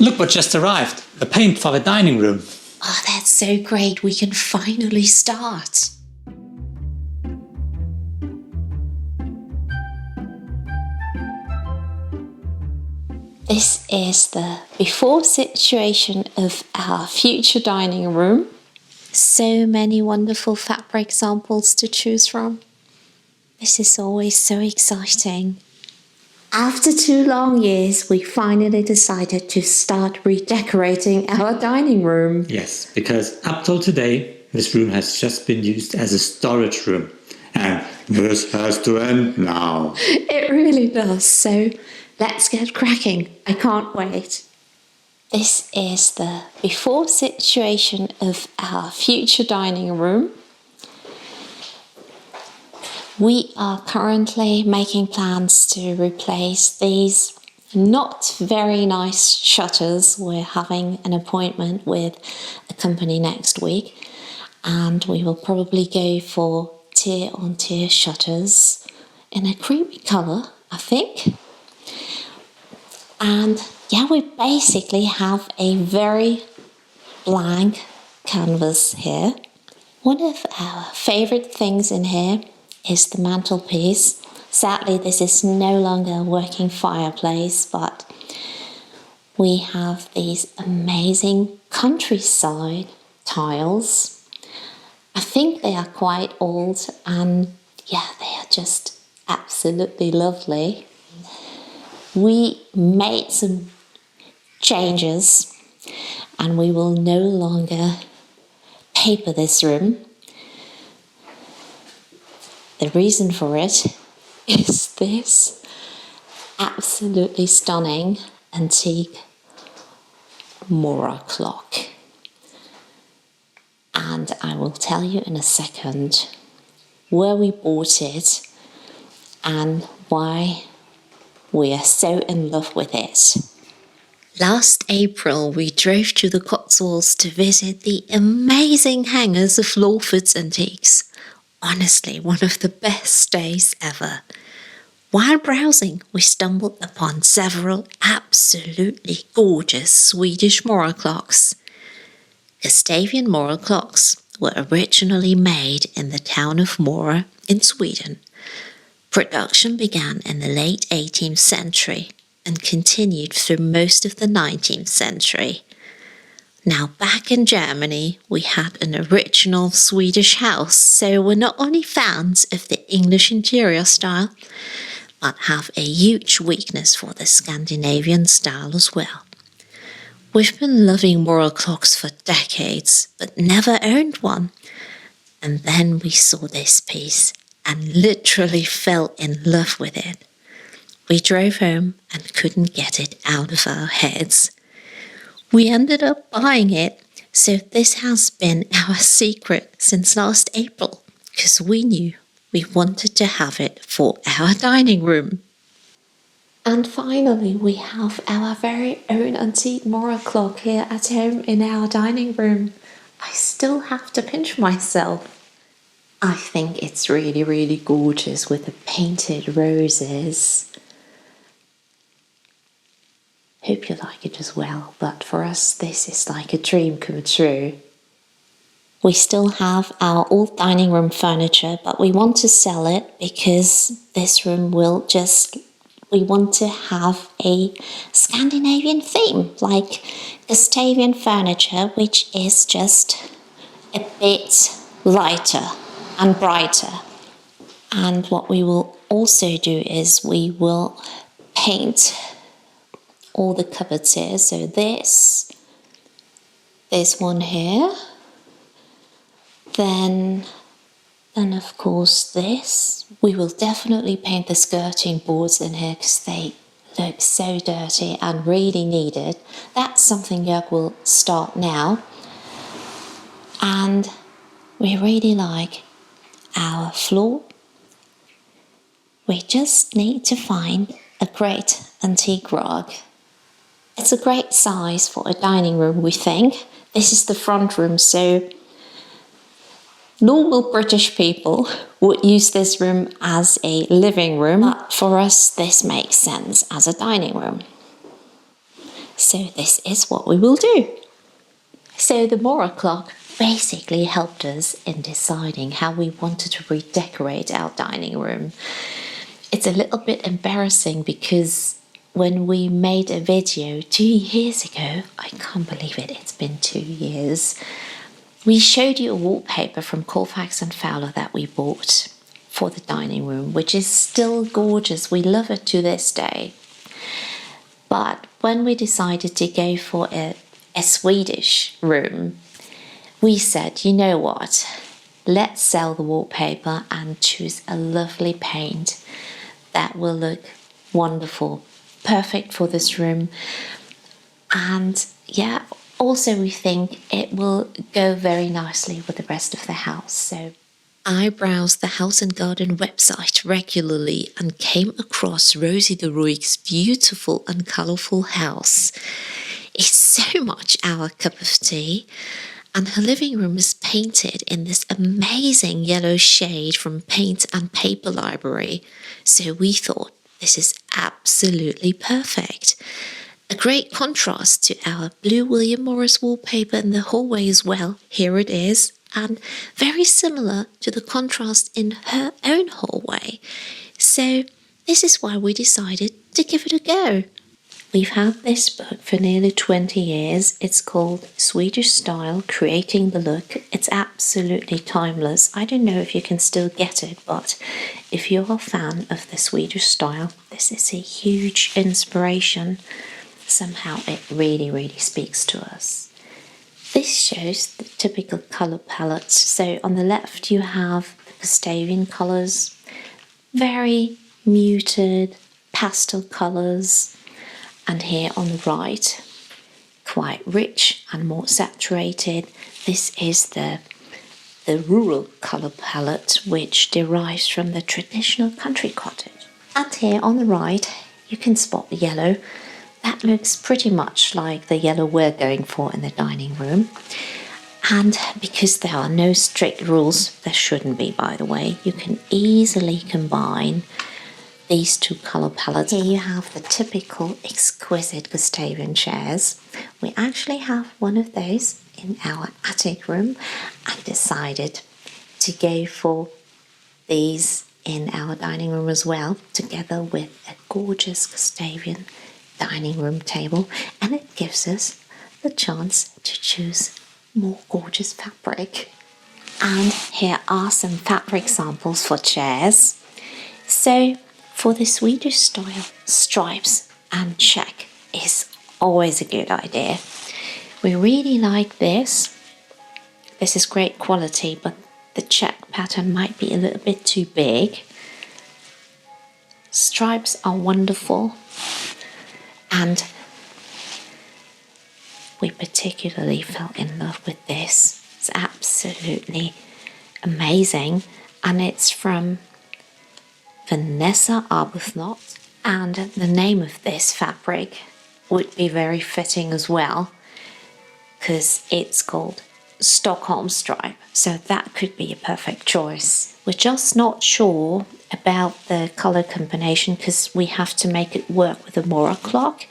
Look what just arrived. The paint for the dining room. Oh, that's so great. We can finally start. This is the before situation of our future dining room. So many wonderful fabric samples to choose from. This is always so exciting. After 2 long years, we finally decided to start redecorating our dining room. Yes, because up till today, this room has just been used as a storage room. And this has to end now. It really does, so let's get cracking. I can't wait. This is the before situation of our future dining room. We are currently making plans to replace these not very nice shutters. We're having an appointment with a company next week, and we will probably go for tier-on-tier shutters in a creamy colour, I think. And yeah, we basically have a very blank canvas here. One of our favourite things in here is the mantelpiece. Sadly, this is no longer a working fireplace, but we have these amazing countryside tiles. I think they are quite old, and yeah, they are just absolutely lovely. We made some changes, and we will no longer paper this room. The reason for it is this absolutely stunning antique MORA clock. And I will tell you in a second where we bought it and why we are so in love with it. Last April, we drove to the Cotswolds to visit the amazing hangars of Lawford's Antiques. Honestly, one of the best days ever. While browsing, we stumbled upon several absolutely gorgeous Swedish Mora clocks. Gustavian Mora clocks were originally made in the town of Mora in Sweden. Production began in the late 18th century and continued through most of the 19th century. Now, back in Germany, we had an original Swedish house, so we're not only fans of the English interior style, but have a huge weakness for the Scandinavian style as well. We've been loving Mora clocks for decades, but never owned one. And then we saw this piece and literally fell in love with it. We drove home and couldn't get it out of our heads. We ended up buying it, so this has been our secret since last April, because we knew we wanted to have it for our dining room. And finally, we have our very own antique Mora clock here at home in our dining room. I still have to pinch myself. I think it's really, really gorgeous with the painted roses. Hope you like it as well, but for us this is like a dream come true. We still have our old dining room furniture, but we want to sell it because this room we want to have a Scandinavian theme, like Gustavian furniture, which is just a bit lighter and brighter. And what we will also do is we will paint all the cupboards here. So this one here, then of course this. We will definitely paint the skirting boards in here because they look so dirty and really needed. That's something Joerg will start now. And we really like our floor. We just need to find a great antique rug. It's a great size for a dining room, we think. This is the front room, so normal British people would use this room as a living room, but for us this makes sense as a dining room. So this is what we will do. So the MORA clock basically helped us in deciding how we wanted to redecorate our dining room. It's a little bit embarrassing because when we made a video 2 years ago, I can't believe it, it's been 2 years, we showed you a wallpaper from Colfax and Fowler that we bought for the dining room, which is still gorgeous. We love it to this day. But when we decided to go for a Swedish room, we said, you know what, let's sell the wallpaper and choose a lovely paint that will look wonderful, perfect for this room. And yeah, also we think it will go very nicely with the rest of the house. So I browsed the House and Garden website regularly and came across Rosie de Rooijk's beautiful and colourful house. It's so much our cup of tea, and her living room is painted in this amazing yellow shade from Paint and Paper Library. So we thought this is absolutely perfect. A great contrast to our blue William Morris wallpaper in the hallway as well. Here it is. And very similar to the contrast in her own hallway. So this is why we decided to give it a go. We've had this book for nearly 20 years. It's called Swedish Style, Creating the Look. It's absolutely timeless. I don't know if you can still get it, but if you're a fan of the Swedish style, this is a huge inspiration. Somehow it really, really speaks to us. This shows the typical colour palettes. So on the left you have the Gustavian colours, very muted pastel colours. And here on the right, quite rich and more saturated. This is the rural colour palette, which derives from the traditional country cottage. And here on the right, you can spot the yellow. That looks pretty much like the yellow we're going for in the dining room. And because there are no strict rules, there shouldn't be, by the way, you can easily combine these two colour palettes. Here you have the typical exquisite Gustavian chairs. We actually have one of those in our attic room and decided to go for these in our dining room as well, together with a gorgeous Gustavian dining room table, and it gives us the chance to choose more gorgeous fabric. And here are some fabric samples for chairs. So for the Swedish style, stripes and check is always a good idea. We really like this. This is great quality, but the check pattern might be a little bit too big. Stripes are wonderful, and we particularly fell in love with this. It's absolutely amazing, and it's from Vanessa Arbuthnot, and the name of this fabric would be very fitting as well, because it's called Stockholm stripe, so that could be a perfect choice. We're just not sure about the color combination because we have to make it work with the MORA clock,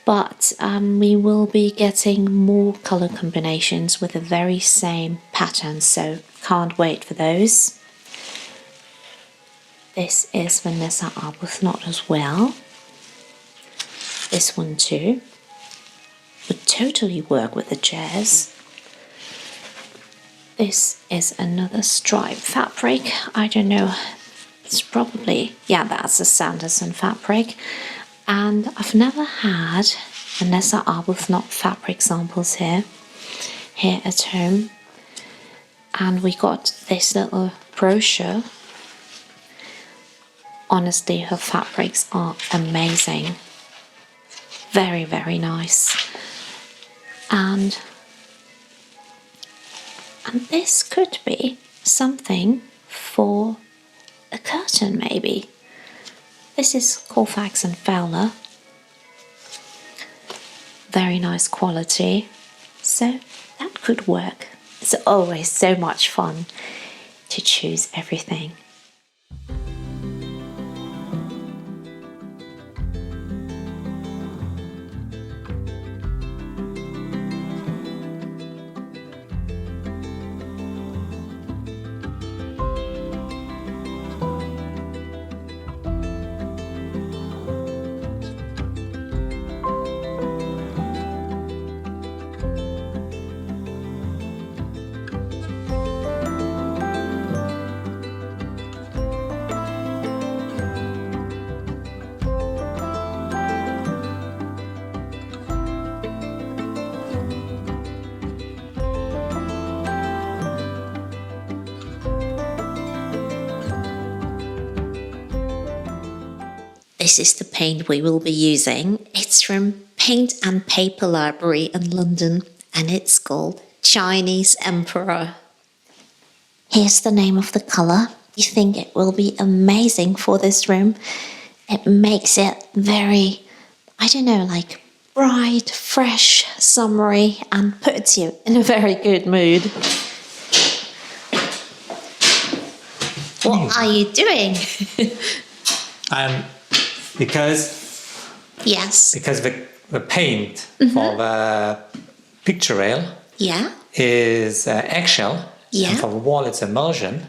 but we will be getting more color combinations with the very same pattern, so can't wait for those. This is Vanessa Arbuthnot as well. This one too would totally work with the chairs. This is another stripe fabric. I don't know, it's probably, yeah, that's a Sanderson fabric. And I've never had Vanessa Arbuthnot fabric samples here at home. And we got this little brochure. Honestly, her fabrics are amazing. Very, very nice. And this could be something for a curtain, maybe. This is Colfax and Fowler. Very nice quality. So that could work. It's always so much fun to choose everything. this is the paint we will be using. It's from Paint and Paper Library in London, and it's called Chinese Emperor. Here's the name of the colour. You think it will be amazing for this room. It makes it very, I don't know, like bright, fresh, summery, and puts you in a very good mood. What are you doing? Because the paint for the picture rail is eggshell, and for the wall it's emulsion.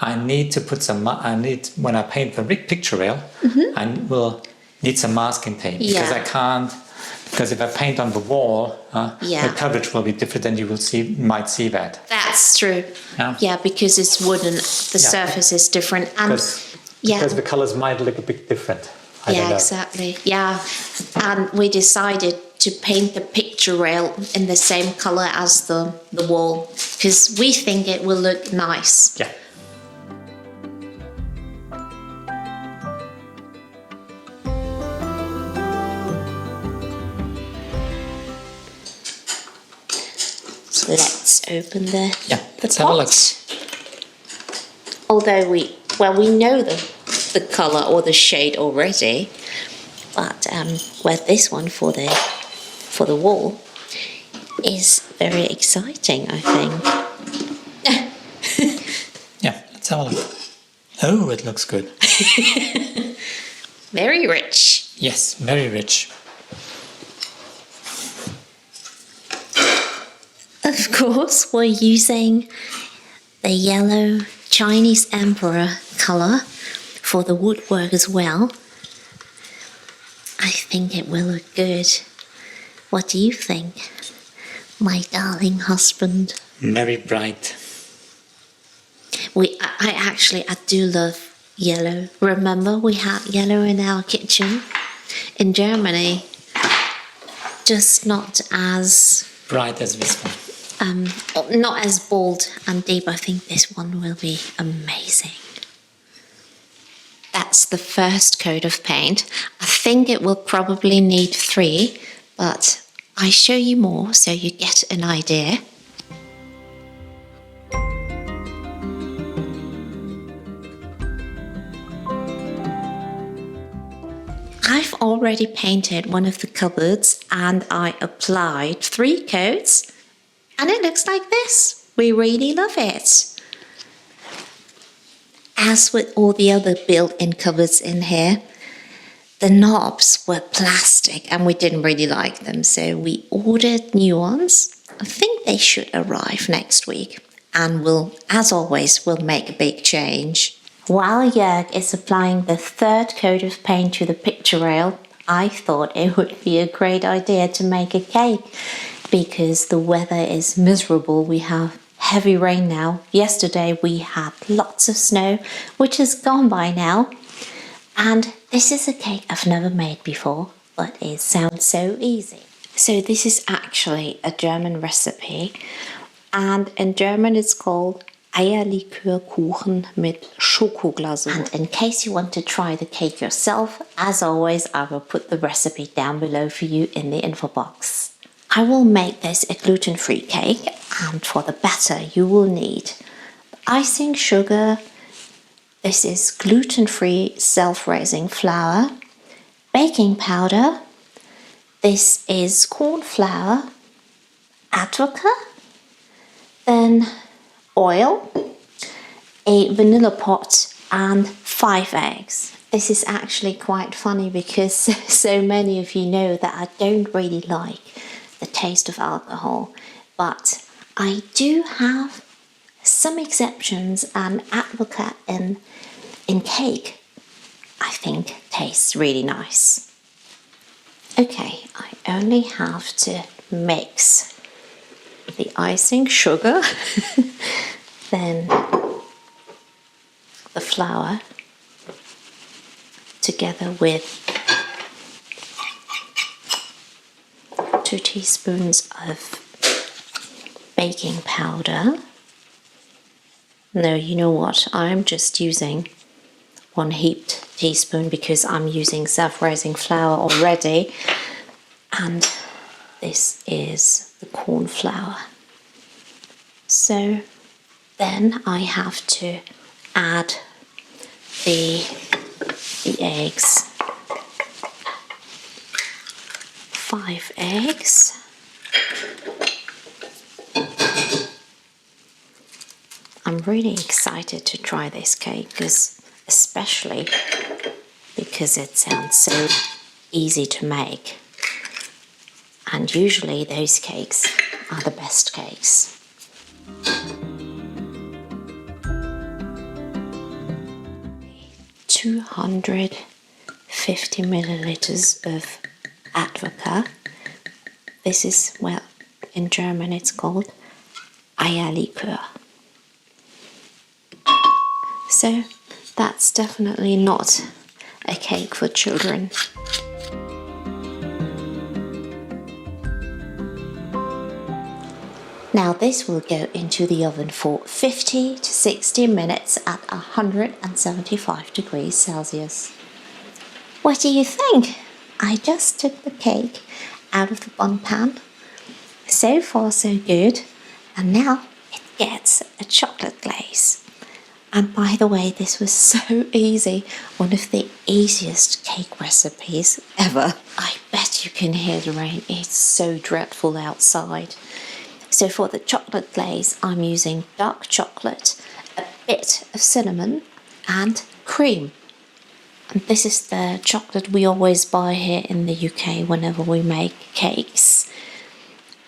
I need to put some. When I paint the picture rail, I will need some masking tape because I can't. Because if I paint on the wall, the coverage will be different, and you might see that. That's true. Yeah, because it's wooden, the surface is different, and because the colors might look a bit different. I don't know. Exactly. Yeah, and we decided to paint the picture rail in the same color as the wall because we think it will look nice. Yeah. Let's open the let's have a look. Although we know the color or the shade already, but this one for the wall is very exciting, I think. Yeah, let's have a look. Oh, it looks good. Very rich. Yes, very rich. Of course, we're using the yellow Chinese Emperor colour for the woodwork as well. I think it will look good. What do you think, my darling husband? Very bright. I do love yellow. Remember, we had yellow in our kitchen in Germany, just not as bright as this one. Not as bold and deep. I think this one will be amazing. That's the first coat of paint. I think it will probably need 3, but I show you more so you get an idea. I've already painted one of the cupboards and I applied 3 coats. And it looks like this. We really love it. As with all the other built-in cupboards in here, the knobs were plastic and we didn't really like them, so we ordered new ones. I think they should arrive next week, and as always, we'll make a big change. While Joerg is applying the 3rd coat of paint to the picture rail, I thought it would be a great idea to make a cake. Because the weather is miserable. We have heavy rain now. Yesterday we had lots of snow, which is gone by now. And this is a cake I've never made before, but it sounds so easy. So this is actually a German recipe. And in German it's called Eierlikörkuchen mit Schokoglasur. And in case you want to try the cake yourself, as always, I will put the recipe down below for you in the info box. I will make this a gluten-free cake, and for the batter you will need icing sugar. This is gluten-free self-raising flour, baking powder. This is corn flour, Advocaat, then oil, a vanilla pot, and 5 eggs. This is actually quite funny because so many of you know that I don't really like the taste of alcohol, but I do have some exceptions, and Advocaat in cake I think tastes really nice. Okay, I only have to mix the icing sugar, then the flour together with 2 teaspoons of baking powder. No, you know what? I'm just using 1 heaped teaspoon because I'm using self-raising flour already. And this is the corn flour. So then I have to add the eggs. 5 eggs. I'm really excited to try this cake, especially because it sounds so easy to make. And usually those cakes are the best cakes. $250 milliliters of Advocaat. This is, well, in German it's called Eierlikör. So that's definitely not a cake for children. Now this will go into the oven for 50 to 60 minutes at 175 degrees Celsius. What do you think? I just took the cake out of the bun pan. So far so good. And now it gets a chocolate glaze. And by the way, this was so easy. One of the easiest cake recipes ever. I bet you can hear the rain. It's so dreadful outside. So for the chocolate glaze, I'm using dark chocolate, a bit of cinnamon and cream. And this is the chocolate we always buy here in the UK whenever we make cakes.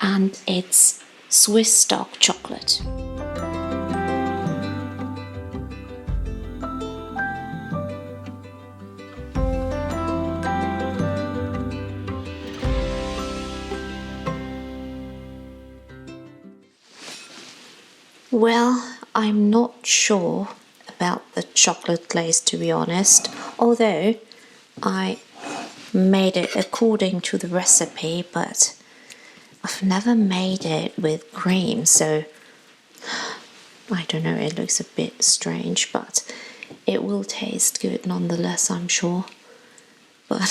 And it's Swiss dark chocolate. Well, I'm not sure about the chocolate glaze, to be honest, although I made it according to the recipe, but I've never made it with cream, so I don't know, it looks a bit strange, but it will taste good nonetheless, I'm sure. But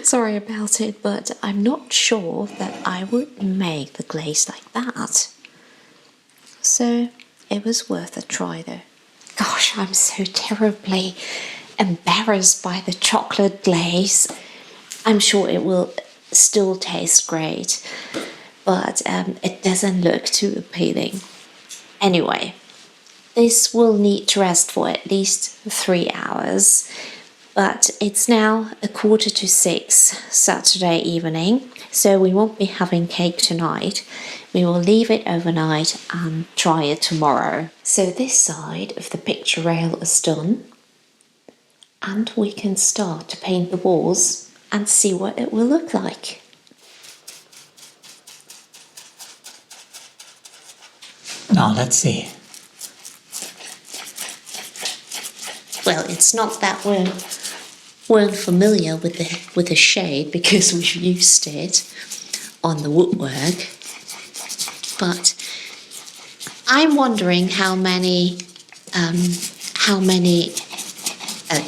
sorry about it, but I'm not sure that I would make the glaze like that. So it was worth a try though. Gosh, I'm so terribly embarrassed by the chocolate glaze. I'm sure it will still taste great, but it doesn't look too appealing. Anyway, this will need to rest for at least 3 hours, but it's now 5:45 Saturday evening, so we won't be having cake tonight. We will leave it overnight and try it tomorrow. So this side of the picture rail is done, and we can start to paint the walls and see what it will look like. Now let's see. Well, it's not that we're familiar with the shade because we've used it on the woodwork. But I'm wondering how many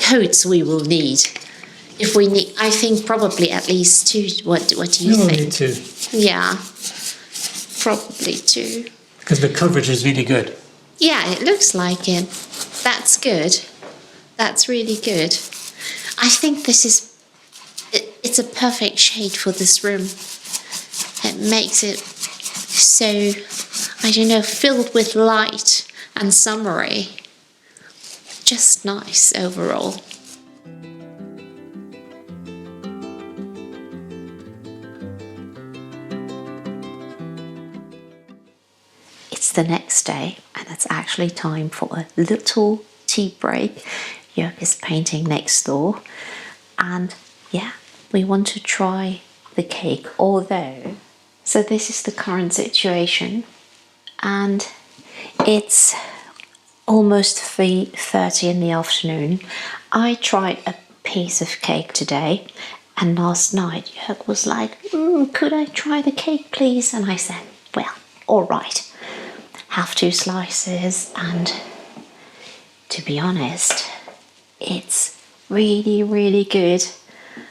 coats we will need. If we need, I think probably at least 2. What do you think? Need 2. Yeah, probably 2. Because the coverage is really good. Yeah, it looks like it. That's good. That's really good. I think it's a perfect shade for this room. It makes it so, I don't know, filled with light and summery. Just nice overall. It's the next day and it's actually time for a little tea break. Joerg is painting next door, and yeah, we want to try the cake, although, so this is the current situation, and it's almost 3:30 in the afternoon. I tried a piece of cake today, and last night Joerg was like, could I try the cake please? And I said, well, all right, have 2 slices, and to be honest, it's really, really good.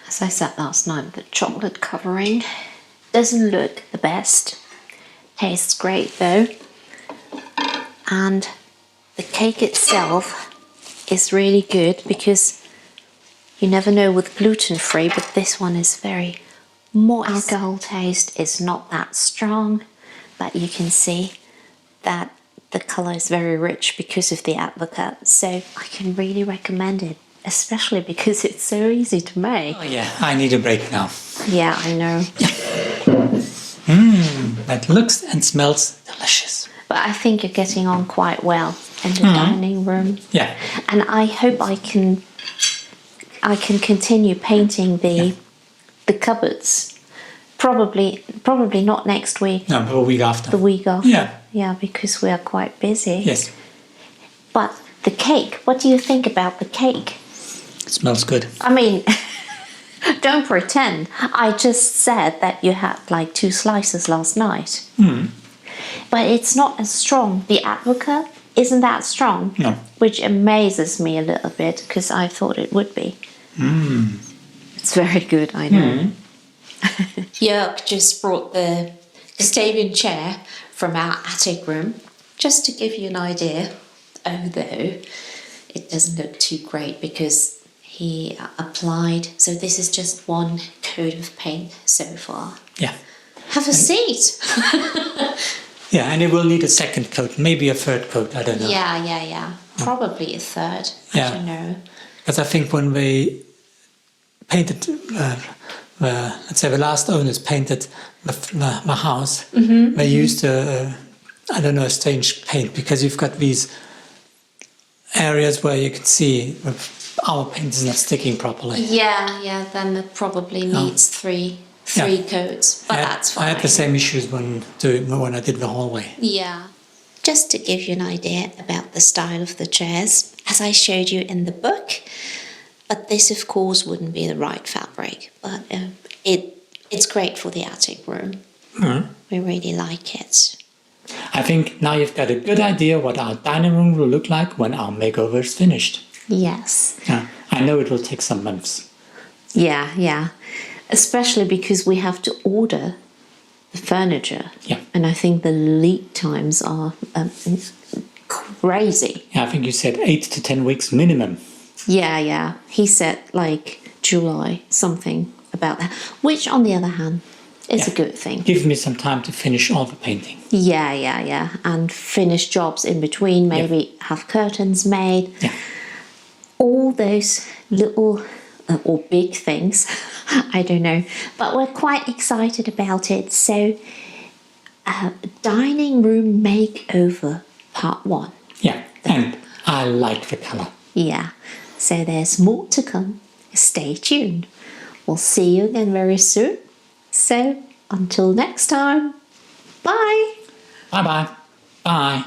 As I said last night, the chocolate covering doesn't look the best. Tastes great though. And the cake itself is really good because you never know with gluten-free, but this one is very moist. Alcohol taste is not that strong, but you can see that the colour is very rich because of the Advocaat. So I can really recommend it, especially because it's so easy to make. Oh yeah, I need a break now. Yeah, I know. That looks and smells delicious. But I think you're getting on quite well in the dining room. Yeah. And I hope I can continue painting the cupboards. Probably not next week. No, but a week after. The week after. Yeah. Yeah, because we are quite busy. Yes. But the cake, what do you think about the cake? It smells good. I mean, don't pretend. I just said that you had like 2 slices last night. But it's not as strong. The Advocaat isn't that strong. No. Which amazes me a little bit because I thought it would be. It's very good, I know. Jörg just brought the Gustavian chair from our attic room, just to give you an idea, although it doesn't look too great because he applied, so this is just 1 coat of paint so far. Yeah. Have a seat! Yeah, and it will need a 2nd coat, maybe a 3rd coat, I don't know. Yeah. Probably a 3rd, I don't know. Because I think when we painted, let's say the last owners painted the house, they used a strange paint, because you've got these areas where you can see our paint is not sticking properly. Yeah, then it probably needs three coats, but that's fine. I had the same issues when I did the hallway. Yeah. Just to give you an idea about the style of the chairs, as I showed you in the book, but this of course wouldn't be the right fabric, but it's great for the attic room. We really like it. I think now you've got a good idea what our dining room will look like when our makeover is finished. Yes. Yeah, I know it will take some months. Yeah. Especially because we have to order the furniture. Yeah. And I think the lead times are crazy. Yeah, I think you said 8 to 10 weeks minimum. Yeah. He said like July, something about that. Which on the other hand is a good thing. Give me some time to finish all the painting. Yeah. And finish jobs in between, maybe have curtains made. Yeah. All those little or big things, I don't know. But we're quite excited about it. So, dining room makeover part 1. Yeah, and I like the colour. Yeah, so there's more to come. Stay tuned. We'll see you again very soon. So, until next time, bye. Bye-bye. Bye.